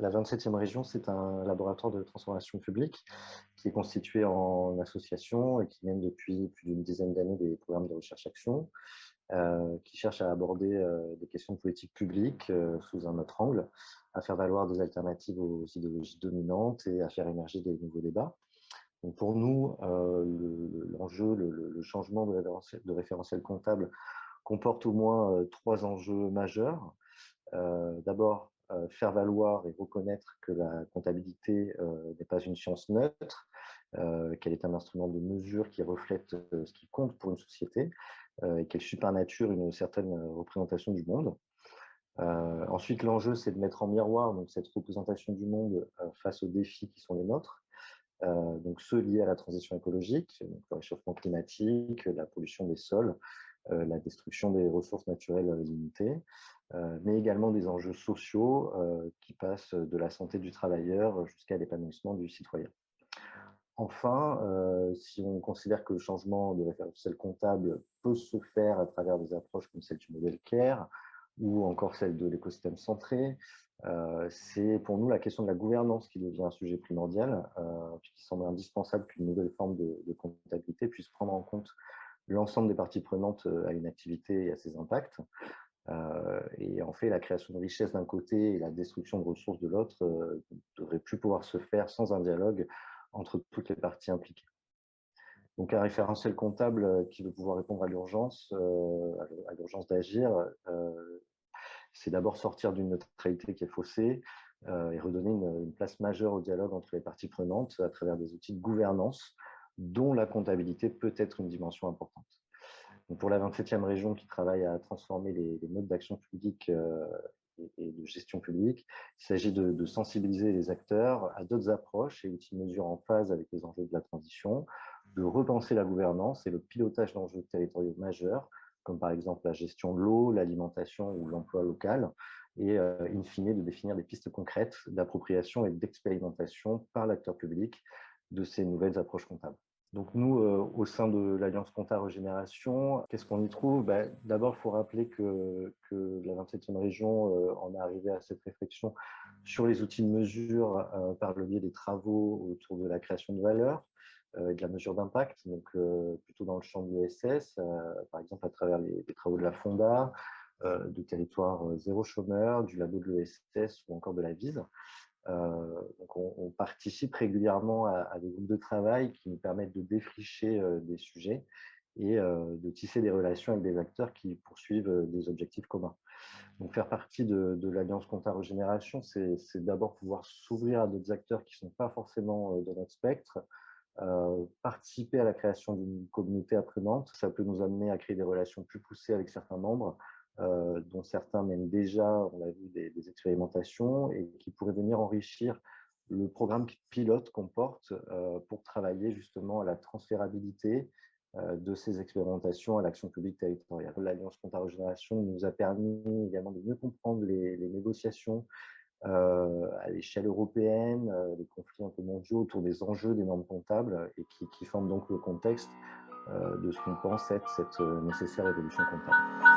la 27e région, c'est un laboratoire de transformation publique qui est constitué en association et qui mène depuis plus d'une dizaine d'années des programmes de recherche-action, qui cherchent à aborder des questions de politique publique sous un autre angle, à faire valoir des alternatives aux idéologies dominantes et à faire émerger des nouveaux débats. Donc pour nous, l'enjeu, le changement de référentiel comptable comporte au moins trois enjeux majeurs. D'abord, faire valoir et reconnaître que la comptabilité n'est pas une science neutre, qu'elle est un instrument de mesure qui reflète ce qui compte pour une société et qu'elle supernature une certaine représentation du monde. Ensuite, l'enjeu, c'est de mettre en miroir donc, cette représentation du monde face aux défis qui sont les nôtres, donc ceux liés à la transition écologique, donc le réchauffement climatique, la pollution des sols, la destruction des ressources naturelles limitées, mais également des enjeux sociaux qui passent de la santé du travailleur jusqu'à l'épanouissement du citoyen. Enfin, si on considère que le changement de référentiel comptable peut se faire à travers des approches comme celle du modèle CARE ou encore celle de l'écosystème centré, c'est pour nous la question de la gouvernance qui devient un sujet primordial, puisqu'il semble indispensable qu'une nouvelle forme de comptabilité puisse prendre en compte l'ensemble des parties prenantes à une activité et à ses impacts. Et en fait, la création de richesse d'un côté et la destruction de ressources de l'autre ne devrait plus pouvoir se faire sans un dialogue entre toutes les parties impliquées. Donc un référentiel comptable qui veut pouvoir répondre à l'urgence d'agir, c'est d'abord sortir d'une neutralité qui est faussée et redonner une place majeure au dialogue entre les parties prenantes à travers des outils de gouvernance dont la comptabilité peut être une dimension importante. Donc pour la 27e région qui travaille à transformer les modes d'action publique et de gestion publique, il s'agit de sensibiliser les acteurs à d'autres approches et outils de mesure en phase avec les enjeux de la transition, de repenser la gouvernance et le pilotage d'enjeux territoriaux majeurs, comme par exemple la gestion de l'eau, l'alimentation ou l'emploi local, et in fine de définir des pistes concrètes d'appropriation et d'expérimentation par l'acteur public de ces nouvelles approches comptables. Donc nous, au sein de l'Alliance Compta Régénération, qu'est-ce qu'on y trouve? D'abord, il faut rappeler que la 27e région en est arrivée à cette réflexion sur les outils de mesure par le biais des travaux autour de la création de valeur et de la mesure d'impact, donc plutôt dans le champ de l'ESS, par exemple à travers les travaux de la Fonda, de territoire zéro chômeur, du labo de l'ESS ou encore de la VISE. Donc on participe régulièrement à des groupes de travail qui nous permettent de défricher des sujets et de tisser des relations avec des acteurs qui poursuivent des objectifs communs. Donc faire partie de l'Alliance Compta Régénération, c'est d'abord pouvoir s'ouvrir à d'autres acteurs qui ne sont pas forcément dans notre spectre, participer à la création d'une communauté apprenante. Ça peut nous amener à créer des relations plus poussées avec certains membres, dont certains mènent déjà, on l'a vu, des expérimentations et qui pourraient venir enrichir le programme pilote qu'on porte pour travailler justement à la transférabilité de ces expérimentations à l'action publique territoriale. L'Alliance Compta Régénération nous a permis également de mieux comprendre les négociations à l'échelle européenne, les conflits un peu mondiaux autour des enjeux des normes comptables et qui forment donc le contexte de ce qu'on pense être cette nécessaire évolution comptable.